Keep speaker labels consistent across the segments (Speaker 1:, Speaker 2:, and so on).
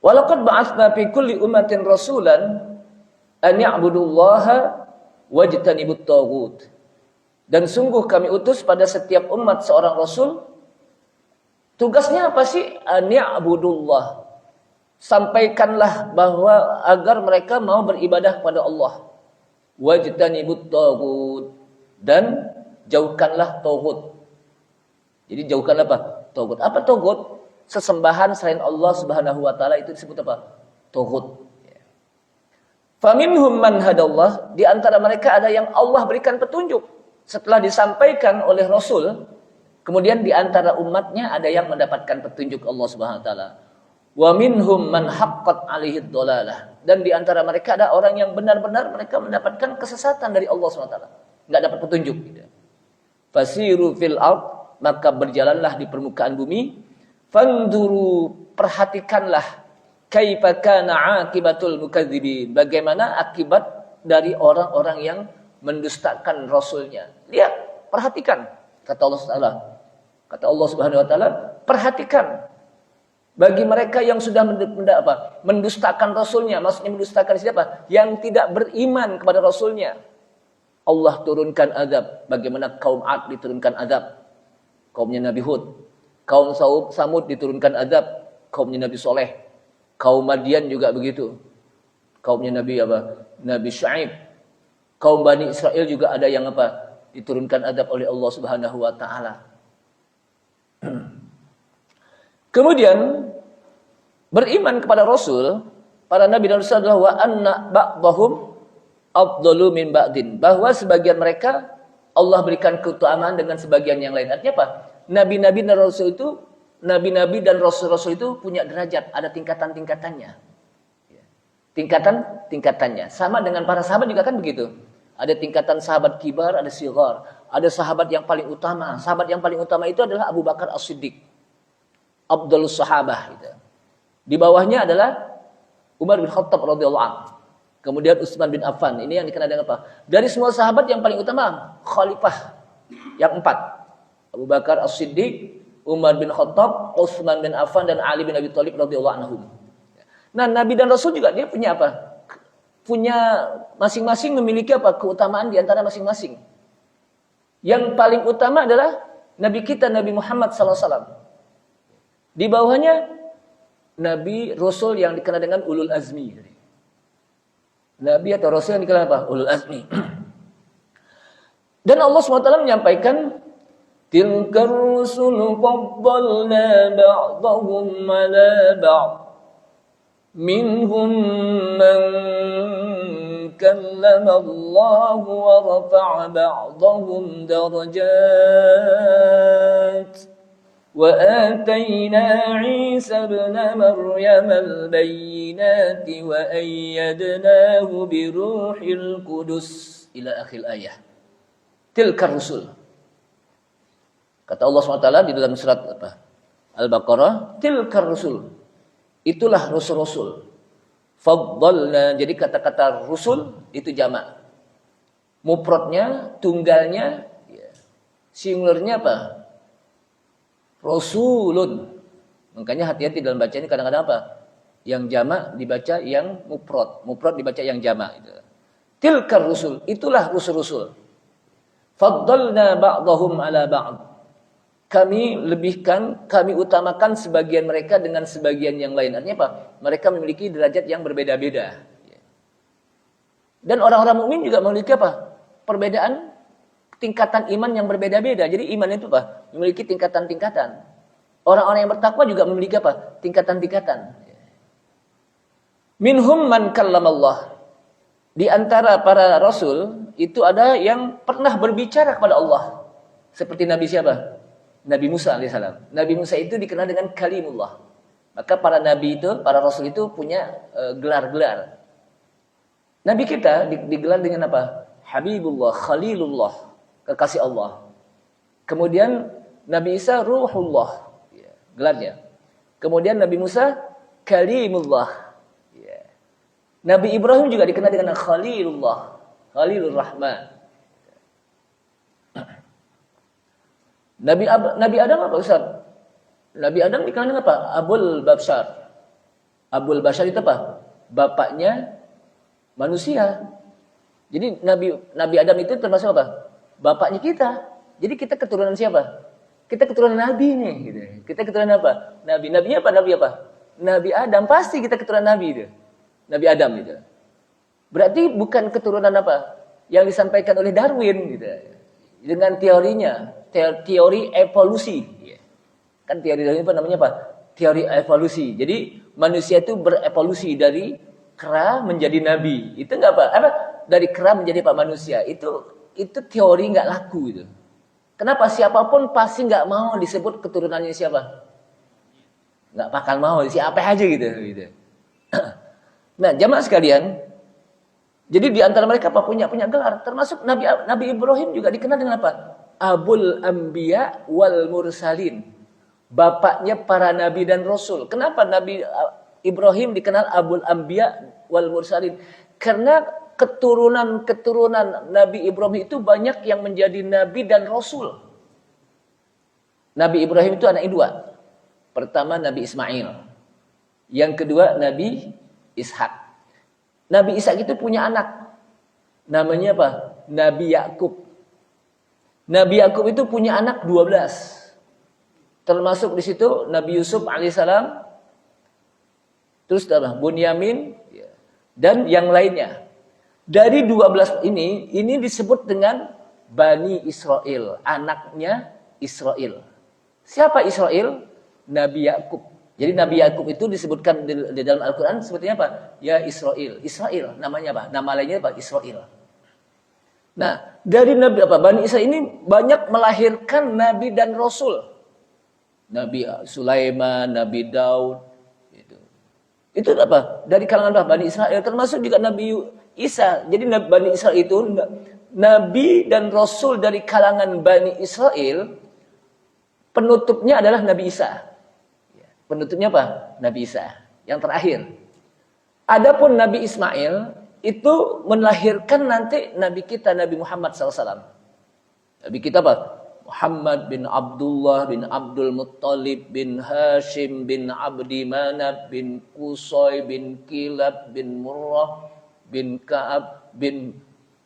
Speaker 1: Walaqad ba'atsna fi kulli ummatin rasulan an ya'budullaha wajtanibut taghut. Dan sungguh kami utus pada setiap umat seorang rasul. Tugasnya apa sih? An ya'budullah. Sampaikanlah bahwa agar mereka mau beribadah kepada Allah. Wajtanibut taghut. Dan jauhkanlah taghut. Jadi jauhkanlah apa? Taghut. Apa taghut? Sesembahan selain Allah Subhanahu wa taala itu disebut apa? Taghut. Faminhum man hadallah, di antara mereka ada yang Allah berikan petunjuk. Setelah disampaikan oleh Rasul, kemudian di antara umatnya ada yang mendapatkan petunjuk Allah Subhanahu wa taala. Wa minhum man haqqat 'alaihi dhalalah, dan di antara mereka ada orang yang benar-benar mereka mendapatkan kesesatan dari Allah Subhanahu wa taala. Enggak dapat petunjuk gitu. Fasiru fil ard, maka berjalanlah di permukaan bumi. Fanduru, perhatikanlah kaifa kana aqibatul mukadzibin, bagaimana akibat dari orang-orang yang mendustakan rasulnya. Lihat, perhatikan, kata Allah Taala. Kata Allah Subhanahu wa taala, perhatikan bagi mereka yang sudah mendustakan rasulnya, maksudnya mendustakan siapa? Yang tidak beriman kepada rasulnya. Allah turunkan azab, bagaimana kaum 'Ad diturunkan azab, kaumnya Nabi Hud. Kaum Samud diturunkan azab, kaumnya Nabi Soleh. Kaum Madian juga begitu, kaumnya Nabi Syuaib. Kaum Bani Israel juga ada yang diturunkan azab oleh Allah Subhanahu wa taala. Kemudian beriman kepada Rasul, para Nabi dan Rasul adalah wa anna ba'dahum afdalu min ba'din, bahwa sebagian mereka Allah berikan keutamaan dengan sebagian yang lain. Artinya apa? Nabi-nabi dan Rasul itu, nabi-nabi dan rasul-rasul itu punya derajat, ada tingkatan-tingkatannya. Tingkatan-tingkatannya. Sama dengan para sahabat juga kan begitu. Ada tingkatan sahabat kibar, ada sighar, ada sahabat yang paling utama. Sahabat yang paling utama itu adalah Abu Bakar As-Siddiq, Abdul Sahabah gitu. Di bawahnya adalah Umar bin Khattab radhiyallahu anhu. Kemudian Utsman bin Affan. Ini yang dikenal dengan apa? Dari semua sahabat yang paling utama, khalifah yang 4. Abu Bakar As-Siddiq, Umar bin Khattab, Utsman bin Affan, dan Ali bin Abi Thalib radhiyallahu anhum. Nah, Nabi dan Rasul juga dia punya apa? Punya masing-masing memiliki apa? Keutamaan di antara masing-masing. Yang paling utama adalah Nabi kita, Nabi Muhammad SAW. Di bawahnya Nabi Rasul yang dikenal dengan Ulul Azmi. Nabi atau Rasul yang dikenal apa? Ulul Azmi. Dan Allah SWT menyampaikan, tilkar rusul faddalna ba'dahum ala ba'd. Minhum man kallama Allah wa rafa'a ba'dahum darajat. Wa atayna Isa ibn Maryam al-bayyinati wa ayyadnahu bi ruhil qudus ila akhir ayat. Tilkar rusul. Kata Allah SWT di dalam surat Al-Baqarah, tilkar rusul. Itulah rasul-rasul. Faddalna, jadi kata-kata rusul itu jamak. Mufradnya, tunggalnya, singularnya apa? Rasulun. Makanya hati-hati dalam baca ini kadang-kadang apa? Yang jamak dibaca yang mufrad, mufrad dibaca yang jamak. Tilkar rusul, itulah rusul-rusul. Faddalna ba'dahum ala ba'd. Kami lebihkan, kami utamakan sebagian mereka dengan sebagian yang lain. Artinya apa? Mereka memiliki derajat yang berbeda-beda. Dan orang-orang mukmin juga memiliki apa? Perbedaan tingkatan iman yang berbeda-beda. Jadi iman itu apa? Memiliki tingkatan-tingkatan. Orang-orang yang bertakwa juga memiliki apa? Tingkatan-tingkatan. Minhum man kallamallah. Di antara para rasul itu ada yang pernah berbicara kepada Allah. Seperti Nabi siapa? Nabi Musa alaihissalam. Nabi Musa itu dikenal dengan kalimullah. Maka para nabi itu, para rasul itu punya gelar-gelar. Nabi kita digelar dengan apa? Habibullah, Khalilullah, kekasih Allah. Kemudian Nabi Isa Ruhullah, gelarnya. Kemudian Nabi Musa Kalimullah. Nabi Ibrahim juga dikenal dengan Khalilullah, Khalilur Rahman. Nabi Adam apa Ustaz? Nabi Adam dikenal dengan apa? Abul Babsyar. Abul Bashar itu apa? Bapaknya manusia. Jadi Nabi Adam itu termasuk apa? Bapaknya kita. Jadi kita keturunan siapa? Kita keturunan Nabi nih. Gitu. Kita keturunan apa? Nabi. Nabinya apa? Nabi apa? Nabi Adam. Pasti kita keturunan Nabi itu. Nabi Adam gitu. Berarti bukan keturunan apa? Yang disampaikan oleh Darwin gitu. Dengan teorinya, teori evolusi. Kan teori Darwin apa namanya apa? Teori evolusi. Jadi manusia itu berevolusi dari kera menjadi nabi. Itu enggak apa? Dari kera menjadi pak manusia. Itu teori enggak laku itu. Kenapa? Siapapun pasti enggak mau disebut keturunannya siapa? Enggak bakal mau, siapa aja gitu. Nah, jamaah sekalian, jadi di antara mereka apa punya gelar, termasuk Nabi Ibrahim juga dikenal dengan apa? Abul Anbiya wal Mursalin. Bapaknya para nabi dan rasul. Kenapa Nabi Ibrahim dikenal Abul Anbiya wal Mursalin? Karena keturunan Nabi Ibrahim itu banyak yang menjadi nabi dan rasul. Nabi Ibrahim itu anaknya dua. Pertama Nabi Ismail. Yang kedua Nabi Ishak. Nabi Ishak itu punya anak. Namanya apa? Nabi Yakub. Nabi Yakub itu punya anak 12. Termasuk di situ Nabi Yusuf alaihissalam. Terus Bunyamin dan yang lainnya. Dari 12 ini disebut dengan Bani Israel, anaknya Israel. Siapa Israel? Nabi Yakub. Jadi Nabi Yakub itu disebutkan di dalam Al-Quran sepertinya apa? Ya Israel. Israel namanya apa? Nama lainnya apa? Israel. Nah, dari Nabi apa? Bani Israel ini banyak melahirkan Nabi dan Rasul. Nabi Sulaiman, Nabi Daud. Itu apa? Dari kalangan apa? Bani Israel. Termasuk juga Nabi Isa. Jadi Bani Israel itu Nabi dan Rasul dari kalangan Bani Israel. Penutupnya adalah Nabi Isa. Penutupnya apa? Nabi Isa. Yang terakhir. Adapun Nabi Ismail itu melahirkan nanti Nabi kita Nabi Muhammad SAW. Nabi kita apa? Muhammad bin Abdullah bin Abdul Muttalib bin Hashim bin Abdi Manab bin Qusay bin Kilab bin Murrah bin Ka'ab bin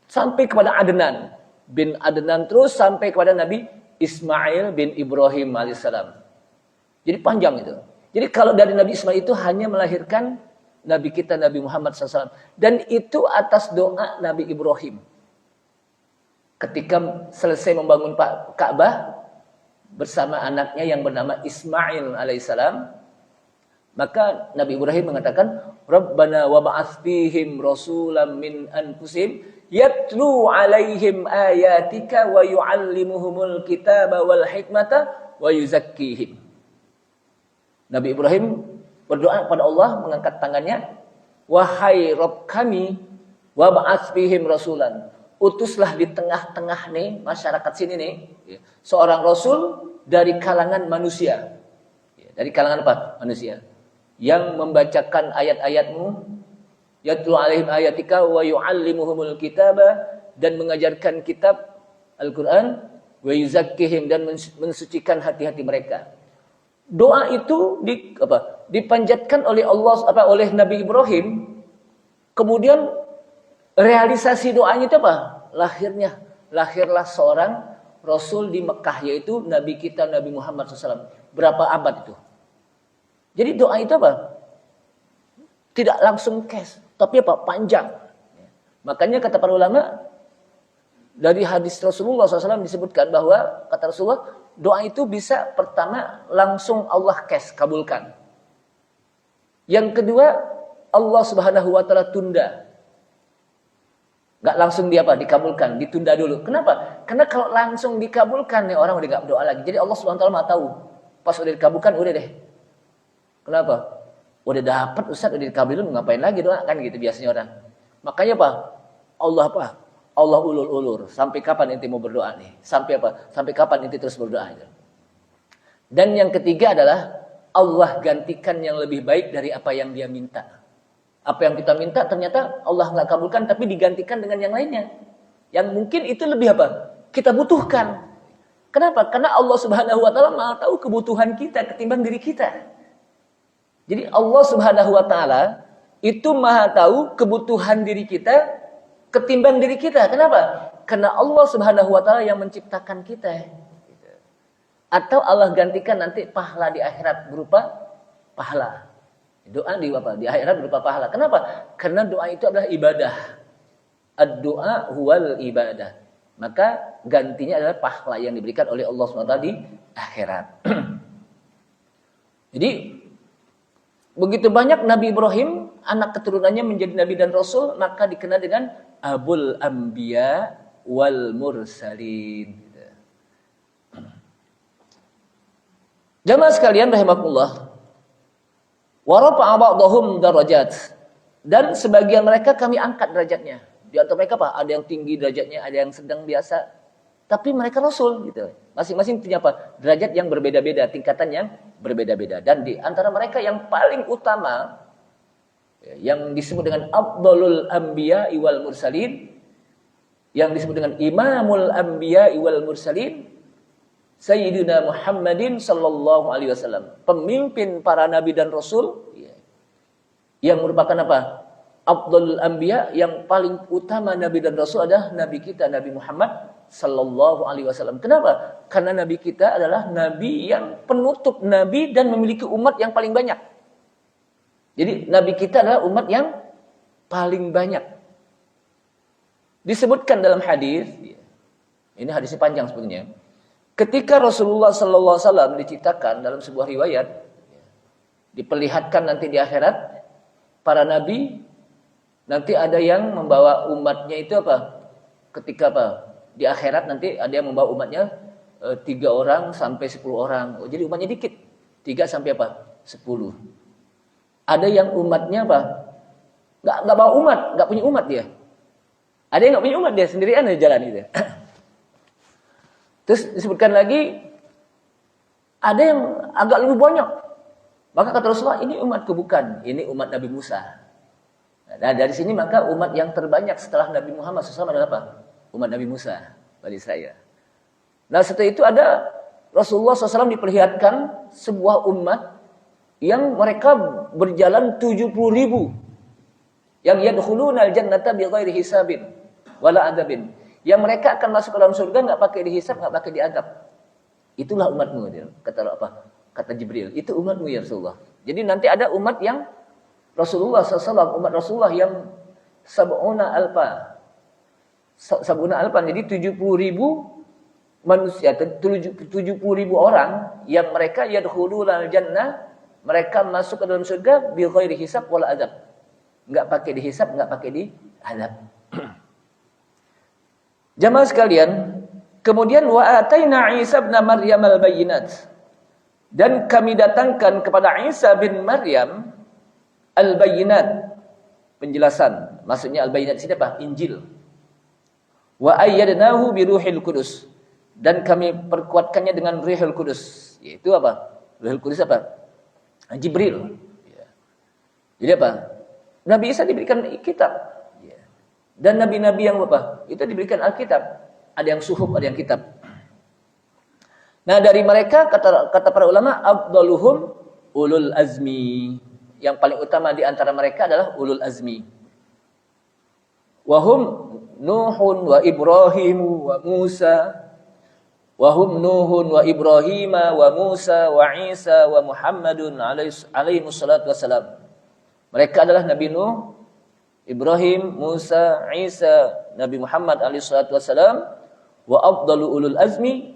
Speaker 1: sampai kepada Adnan bin Adnan terus sampai kepada Nabi Ismail bin Ibrahim alaihissalam. Jadi panjang itu. Jadi kalau dari Nabi Ismail itu hanya melahirkan Nabi kita Nabi Muhammad SAW. Dan itu atas doa Nabi Ibrahim. Ketika selesai membangun Ka'bah bersama anaknya yang bernama Ismail alaihissalam, maka Nabi Ibrahim mengatakan, Rabbana wa ba'ath fihim rasulam min anfusihim yatlu alaihim ayatika wa yu'allimuhumul kitaba wal hikmata wa yuzakkihim. Nabi Ibrahim berdoa kepada Allah, mengangkat tangannya, wahai Rabb kami, wa ba'ath fihim rasulan, utuslah di tengah-tengah nih masyarakat sini nih seorang rasul dari kalangan manusia. Dari kalangan apa? Manusia. Yang membacakan ayat-ayatmu, yatlu alaihim ayatika wa yu'allimuhumul kitaba, dan mengajarkan kitab Al-Qur'an, wa yuzakkihim, dan mensucikan hati-hati mereka. Doa itu dipanjatkan oleh Allah oleh Nabi Ibrahim. Kemudian realisasi doanya itu apa? Lahirlah seorang Rasul di Mekah, yaitu Nabi kita Nabi Muhammad SAW. Berapa abad itu? Jadi doa itu apa? Tidak langsung cash, tapi apa? Panjang. Makanya kata para ulama, dari hadis Rasulullah SAW disebutkan bahwa kata Rasulullah, doa itu bisa pertama langsung Allah kabulkan. Yang kedua, Allah Subhanahu wa taala tunda. Enggak langsung dikabulkan, ditunda dulu. Kenapa? Karena kalau langsung dikabulkan nih orang udah enggak berdoa lagi. Jadi Allah Subhanahu wa taala tahu. Pas udah dikabulkan udah deh. Kenapa? Udah dapat Ustaz, udah dikabulin, ngapain lagi doa kan gitu biasanya orang. Makanya Allah ulur-ulur. Sampai kapan inti mau berdoa nih? Sampai apa? Sampai kapan inti terus berdoa itu? Dan yang ketiga adalah Allah gantikan yang lebih baik dari apa yang dia minta. Apa yang kita minta ternyata Allah nggak kabulkan, tapi digantikan dengan yang lainnya. Yang mungkin itu lebih apa? Kita butuhkan. Kenapa? Karena Allah Subhanahu wa taala Maha tahu kebutuhan kita ketimbang diri kita. Jadi Allah Subhanahu wa taala itu Maha tahu kebutuhan diri kita ketimbang diri kita. Kenapa? Karena Allah Subhanahu wa taala yang menciptakan kita. Atau Allah gantikan nanti pahala di akhirat berupa pahala. Doa di akhirat berupa pahala. Kenapa? Karena doa itu adalah ibadah. Ad-doa huwal ibadah. Maka gantinya adalah pahala yang diberikan oleh Allah SWT di akhirat. Jadi begitu banyak Nabi Ibrahim, anak keturunannya menjadi Nabi dan Rasul, maka dikenal dengan Abul Anbiya wal Mursalin. Jamaah sekalian rahimakumullah. Wa rafa'a ba'dahum darajat. Dan sebagian mereka kami angkat derajatnya. Di antara mereka apa? Ada yang tinggi derajatnya, ada yang sedang biasa. Tapi mereka rasul gitu. Masing-masing punya apa? Derajat yang berbeda-beda, tingkatan yang berbeda-beda. Dan di antara mereka yang paling utama yang disebut dengan Afdalul Anbiya wal Mursalin, yang disebut dengan Imamul Anbiya wal Mursalin, Sayyidina Muhammadin sallallahu alaihi wasallam, pemimpin para nabi dan rasul, yang merupakan apa? Afdalul Anbiya, yang paling utama nabi dan rasul adalah nabi kita Nabi Muhammad sallallahu alaihi wasallam. Kenapa? Karena nabi kita adalah nabi yang penutup nabi dan memiliki umat yang paling banyak. Jadi nabi kita adalah umat yang paling banyak. Disebutkan dalam hadis, ini hadisnya panjang sebetulnya. Ketika Rasulullah sallallahu alaihi wasallam diciptakan dalam sebuah riwayat, diperlihatkan nanti di akhirat para nabi, nanti ada yang membawa umatnya itu apa? Ketika apa? Di akhirat nanti ada yang membawa umatnya 3 orang sampai 10 orang. Oh, jadi umatnya dikit. 3 sampai apa? 10. Ada yang umatnya apa? Enggak bawa umat, enggak punya umat dia. Ada yang enggak punya umat dia, sendirian aja jalan itu. Terus disebutkan lagi, ada yang agak lebih banyak. Maka kata Rasulullah, ini umatku bukan, ini umat Nabi Musa. Nah dari sini maka umat yang terbanyak setelah Nabi Muhammad SAW adalah apa? Umat Nabi Musa, Bani Israel. Nah setelah itu ada Rasulullah SAW diperlihatkan sebuah umat yang mereka berjalan 70.000. Yang yadkhuluna al-jannata bighairi hisabin wala adabin. Yang mereka akan masuk ke dalam surga nggak pakai dihisab, nggak pakai diadab. Itulah umatmu, kata apa? Kata Jibril. Itu umatmu ya Rasulullah. Jadi nanti ada umat yang Rasulullah SAW, umat Rasulullah yang sab'una alpan. Jadi 70.000 manusia, 70.000 orang yang mereka yadkhulul jannah, mereka masuk ke dalam surga bi ghairi hisab wala adab. Enggak pakai dihisab, enggak pakai diadab. Jamaah sekalian, kemudian wa ataina Isa bin Maryam al-bayyinat. Dan kami datangkan kepada Isa bin Maryam al-bayyinat, penjelasan. Maksudnya al-bayyinat itu apa? Injil. Wa ayyadnahu bi ruhil qudus. Dan kami perkuatkannya dengan Ruhul Qudus. Yaitu apa? Ruhul Qudus apa? Jibril. Jadi apa? Nabi Isa diberikan kitab. Dan nabi-nabi yang apa? Itu diberikan Alkitab. Ada yang suhuf, ada yang kitab. Nah, dari mereka kata para ulama, afdaluhum ulul azmi. Yang paling utama di antara mereka adalah ulul azmi. Wahum Nuhun wa Ibrahim wa Musa. Wahum Nuhun wa Ibrahim wa Musa wa Isa wa Muhammadun alaihi wassalatu wassalam. Mereka adalah Nabi Nuh, Ibrahim, Musa, Isa, Nabi Muhammad alaihi salatu wasalam, wa afdalu ulul azmi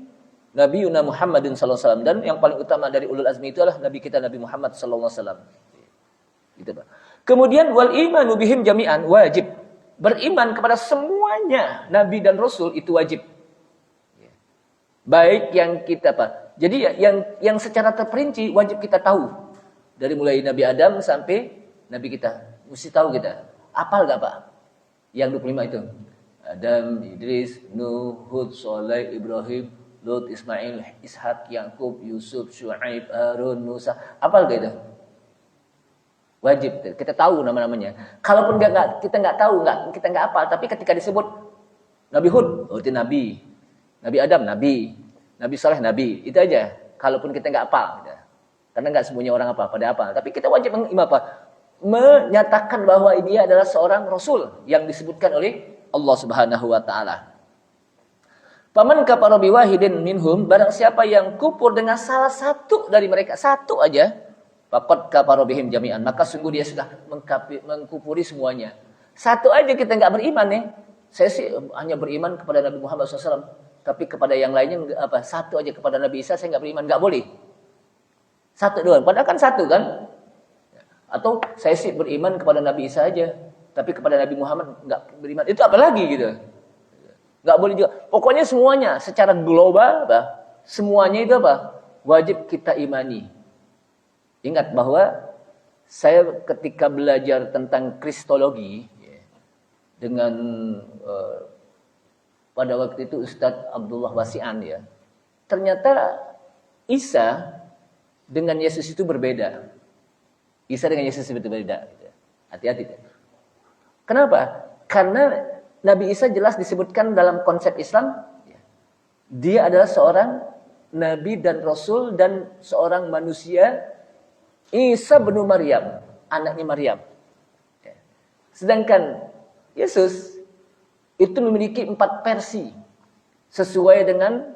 Speaker 1: Nabiyuna Muhammadin sallallahu alaihi wasallam. Dan yang paling utama dari ulul azmi itu adalah Nabi kita Nabi Muhammad sallallahu alaihi wasallam. Gitu, Pak. Kemudian wal imanu bihim jami'an wajib. Beriman kepada semuanya nabi dan rasul itu wajib. Baik yang kita Pak. Jadi yang secara terperinci wajib kita tahu. Dari mulai Nabi Adam sampai nabi kita. Mesti tahu kita. Apal gak Pak? Yang 25 itu. Adam, Idris, Nuh, Hud, Saleh, Ibrahim, Lut, Ismail, Ishak, Yakub, Yusuf, Syuaib, Harun, Musa. Apal gak itu? Wajib. Kita tahu nama-namanya. Kalaupun kita nggak tahu, kita nggak apal. Tapi ketika disebut Nabi Hud, oh itu Nabi. Nabi Adam, Nabi. Nabi Saleh, Nabi. Itu aja. Kalaupun kita nggak apal. Karena nggak semuanya orang apa pada apa. Tapi kita wajib menyatakan bahwa dia adalah seorang rasul yang disebutkan oleh Allah Subhanahu wa taala. Paman kafara biwahidin minhum, barang siapa yang kufur dengan salah satu dari mereka, satu aja, faqad kafara bihim jami'an, maka sungguh dia sudah mengkufuri semuanya. Satu aja kita nggak beriman nih. Saya sih hanya beriman kepada Nabi Muhammad SAW, tapi kepada yang lainnya apa? Satu aja kepada Nabi Isa saya nggak beriman, nggak boleh. Satu doang, padahal kan satu kan? Atau saya sih beriman kepada Nabi Isa aja, tapi kepada Nabi Muhammad nggak beriman. Itu apa lagi gitu? Nggak boleh juga. Pokoknya semuanya secara global, semuanya itu apa? Wajib kita imani. Ingat bahwa saya ketika belajar tentang kristologi dengan pada waktu itu Ustadz Abdullah Wasi'an ya, ternyata Isa dengan Yesus itu berbeda. Isa dengan Yesus itu berbeda. Hati-hati. Kenapa? Karena Nabi Isa jelas disebutkan dalam konsep Islam, dia adalah seorang Nabi dan Rasul dan seorang manusia. Isa bin Maryam, anaknya Maryam. Sedangkan Yesus itu memiliki 4 versi. Sesuai dengan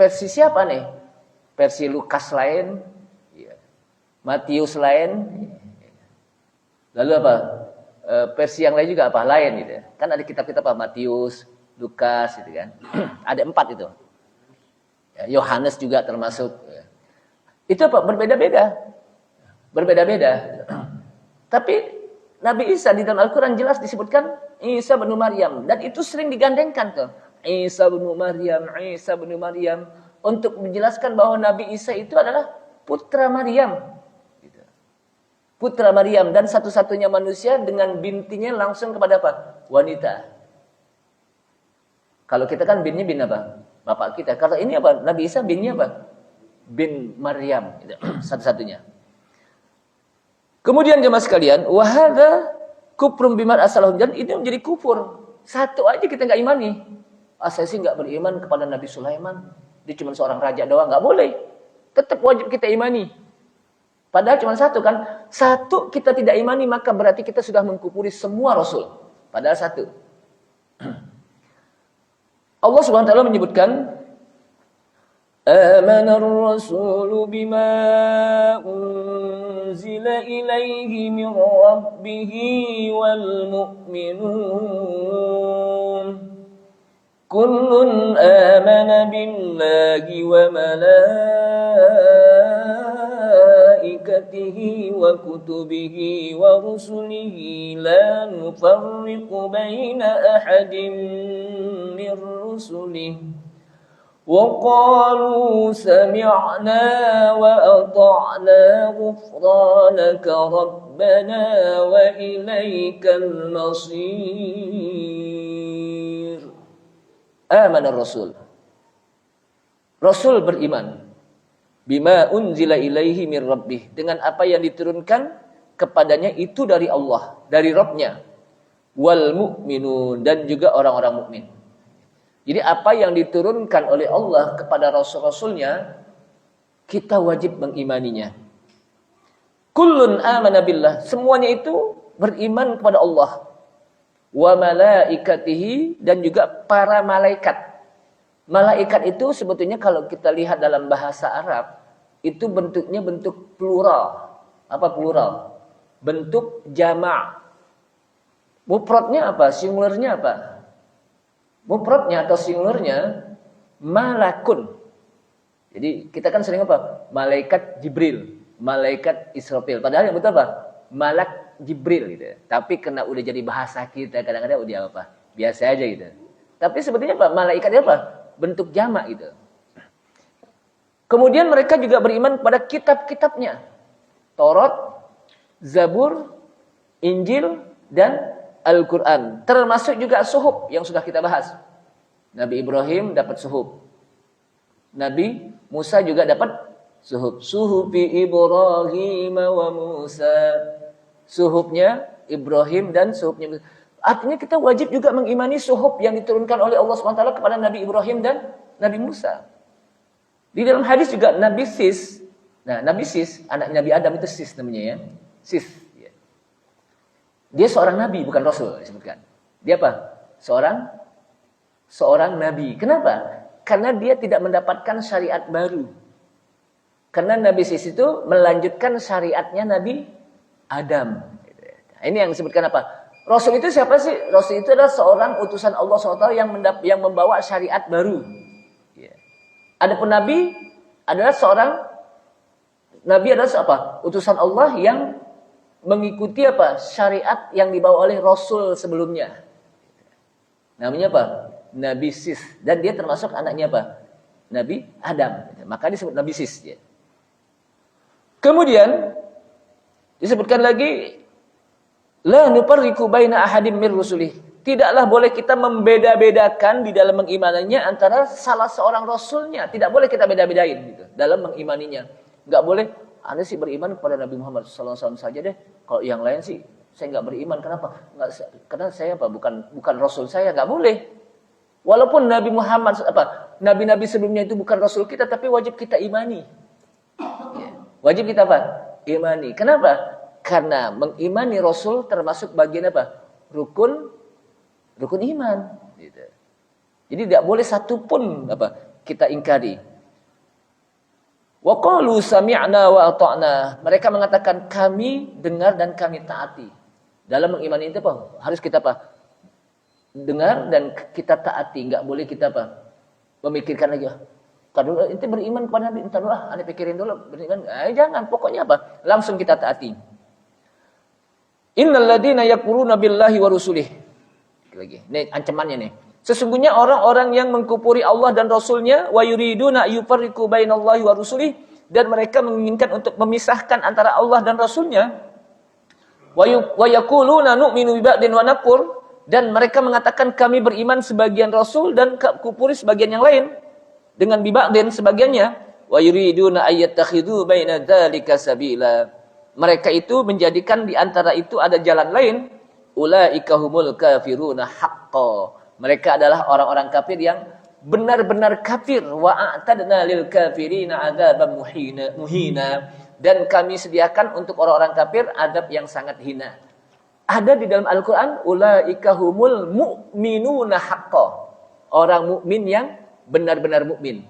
Speaker 1: versi siapa nih? Versi Lukas lain, Matius lain, lalu apa? Versi yang lain juga apa? Lain gitu. Kan ada kitab-kitab apa? Matius, Lukas gitu kan. Ada 4 itu. Yohanes juga termasuk. Itu apa? Berbeda-beda. Berbeda-beda. Tapi Nabi Isa di dalam Al-Quran jelas disebutkan Isa bin Maryam. Dan itu sering digandengkan tuh. Isa bin Maryam, Isa bin Maryam. Untuk menjelaskan bahwa Nabi Isa itu adalah putra Maryam. Putra Maryam dan satu-satunya manusia dengan bintinya langsung kepada apa? Wanita. Kalau kita kan binnya bin apa? Bapak kita. Kalau ini apa? Nabi Isa binnya apa? Bin Maryam. Satu-satunya. Kemudian jemaah sekalian, wahada kufrum bima asalahum, dan ini menjadi kufur. Satu aja kita nggak imani. Saya sih nggak beriman kepada Nabi Sulaiman. Dia cuma seorang raja doang, nggak boleh. Tetap wajib kita imani. Padahal cuma satu kan. Satu kita tidak imani, maka berarti kita sudah mengkufuri semua Rasul. Padahal satu. Allah Subhanahu wa taala menyebutkan Amanar Rasulu bima unzila ilaihi min rabbihi wal mu'minun kullun amana billahi wa malaikatihi wa kutubihi wa rusulihi la nufarriqu baina ahadin min rusulihi wa qalu sami'na wa ata'na ghufranaka rabbana wa ilaikal masir. Amana Rasul. Rasul beriman bima unzila ilaihi min rabbih, dengan apa yang diturunkan kepadanya itu dari Allah, dari Rabb-nya. Wal mu'minun, dan juga orang-orang mukmin. Jadi apa yang diturunkan oleh Allah kepada rasul-rasulnya, kita wajib mengimaninya. Kullun amana billah, semuanya itu beriman kepada Allah. Wa malaikatihi, dan juga para malaikat. Malaikat itu sebetulnya kalau kita lihat dalam bahasa Arab, itu bentuknya bentuk plural. Apa plural? Bentuk jama'. Mufradnya apa? Singularnya apa? Mufradnya atau singularnya malakun. Jadi kita kan sering apa? Malaikat Jibril, malaikat Israfil. Padahal yang betul apa? Malak Jibril gitu. Tapi kena udah jadi bahasa kita kadang-kadang udah apa? Biasa aja gitu. Tapi sebetulnya apa? Malaikatnya apa? Bentuk jamak gitu. Kemudian mereka juga beriman pada kitab-kitabnya. Taurat, Zabur, Injil, dan Al-Quran. Termasuk juga suhuf yang sudah kita bahas. Nabi Ibrahim dapat suhuf. Nabi Musa juga dapat suhuf. Suhufi Ibrahim wa Musa. Suhufnya Ibrahim dan suhufnya Musa. Artinya kita wajib juga mengimani suhuf yang diturunkan oleh Allah SWT kepada Nabi Ibrahim dan Nabi Musa. Di dalam hadis juga Nabi Sis Nah, Nabi Sis, anak Nabi Adam itu Sis namanya ya. Sis. Ya. Dia seorang nabi, bukan rasul disebutkan. Dia apa? Seorang nabi. Kenapa? Karena dia tidak mendapatkan syariat baru. Karena Nabi Sis itu melanjutkan syariatnya Nabi Adam. Nah, ini yang disebutkan apa? Rasul itu siapa sih? Rasul itu adalah seorang utusan Allah SWT yang membawa syariat baru. Ya. Adapun Nabi adalah Nabi adalah apa? Utusan Allah yang mengikuti apa? Syariat yang dibawa oleh Rasul sebelumnya. Namanya apa? Nabi Sis. Dan dia termasuk anaknya apa? Nabi Adam. Maka disebut Nabi Sis. Ya. Kemudian disebutkan lagi, la nufarriqu baina ahadim mir rusulih. Tidaklah boleh kita membeda-bedakan di dalam mengimaninya antara salah seorang rasulnya. Tidak boleh kita beda-bedain gitu dalam mengimaninya. Enggak boleh, Anda sih beriman kepada Nabi Muhammad SAW saja deh. Kalau yang lain sih saya enggak beriman. Kenapa? Karena saya apa? Bukan rasul saya, enggak boleh. Walaupun Nabi Muhammad nabi-nabi sebelumnya itu bukan rasul kita, tapi wajib kita imani. Wajib kita apa? Imani. Kenapa? Karena mengimani Rasul termasuk bagian apa? Rukun iman. Gitu. Jadi tidak boleh satu pun kita ingkari. Wa qalu sami'na wa ata'na. Mereka mengatakan kami dengar dan kami taati. Dalam mengimani itu apa? Harus kita apa? Dengar dan kita taati. Enggak boleh kita apa? Memikirkan lagi. Entar dulu, ente beriman kepada Nabi. Entar dulu, ane pikirin dulu. Beriman. Jangan. Pokoknya apa? Langsung kita taati. Innal ladzina yakfuruna billahi wa rusulih. Lagi. Nih ancamannya nih. Sesungguhnya orang-orang yang mengkufuri Allah dan Rasulnya, wa yuriduna yufarriqu bainallahi wa rusulih, dan mereka menginginkan untuk memisahkan antara Allah dan Rasulnya, wa yaquluna nu'minu bi ba'din wa nakfur, dan mereka mengatakan kami beriman sebagian Rasul dan kufuri sebagian yang lain dengan bi ba'din sebagiannya, wa yuriduna ayyattakhidhu baina dzalika sabila. Mereka itu menjadikan di antara itu ada jalan lain. Ulaika humul kafiruna haqqan. Mereka adalah orang-orang kafir yang benar-benar kafir. Wa a'tadna lil kafirina adzaban muhina. Dan kami sediakan untuk orang-orang kafir adab yang sangat hina. Ada di dalam Al-Quran, ulaika humul mu'minuna haqqan. Orang mukmin yang benar-benar mukmin.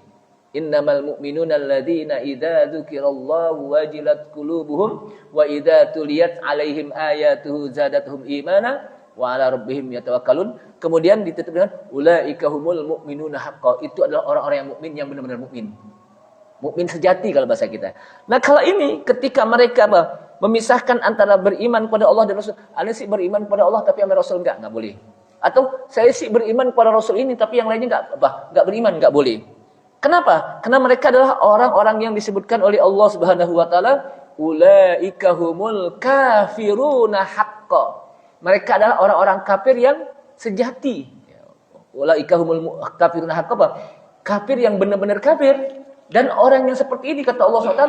Speaker 1: Innamal mu'minuna alladzina idza dzukirallahu wajilat qulubuhum wa idza tuliyat 'alaihim ayatuhu zadatuhum imana wa 'ala rabbihim yatawakkalun. Kemudian ditutup dengan ulaika humul mu'minuna haqqan. Itu adalah orang-orang yang mukmin yang benar-benar mukmin. Mukmin sejati kalau bahasa kita. Nah, kalau ini ketika mereka memisahkan antara beriman kepada Allah dan Rasul. Anda sih beriman kepada Allah tapi sama Rasul enggak boleh. Atau saya sih beriman kepada Rasul ini tapi yang lainnya enggak beriman, enggak boleh. Kenapa? Karena mereka adalah orang-orang yang disebutkan oleh Allah Subhanahu wa taala, ulaika humul kafiruna haqqan. Mereka adalah orang-orang kafir yang sejati. Ulaika humul kafiruna haqqan. Kafir yang benar-benar kafir. Dan orang yang seperti ini kata Allah SWT,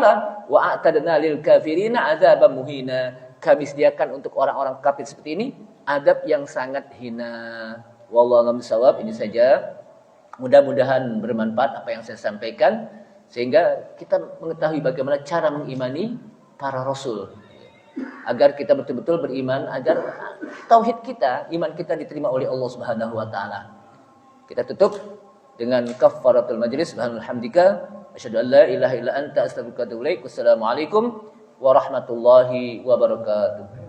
Speaker 1: wa a'tadna lil kafirina adzaban muhina. Kami sediakan untuk orang-orang kafir seperti ini adab yang sangat hina. Wallahu a'lam bishawab. Ini saja. Mudah-mudahan bermanfaat apa yang saya sampaikan sehingga kita mengetahui bagaimana cara mengimani para rasul agar kita betul-betul beriman, agar tauhid kita, iman kita diterima oleh Allah Subhanahu wa taala. Kita tutup dengan kafaratul majlis. Subhanalhamdika asyhadu an la ilaha illa anta astaghfiruka wa atubu ilaik. Wassalamualaikum warahmatullahi wabarakatuh.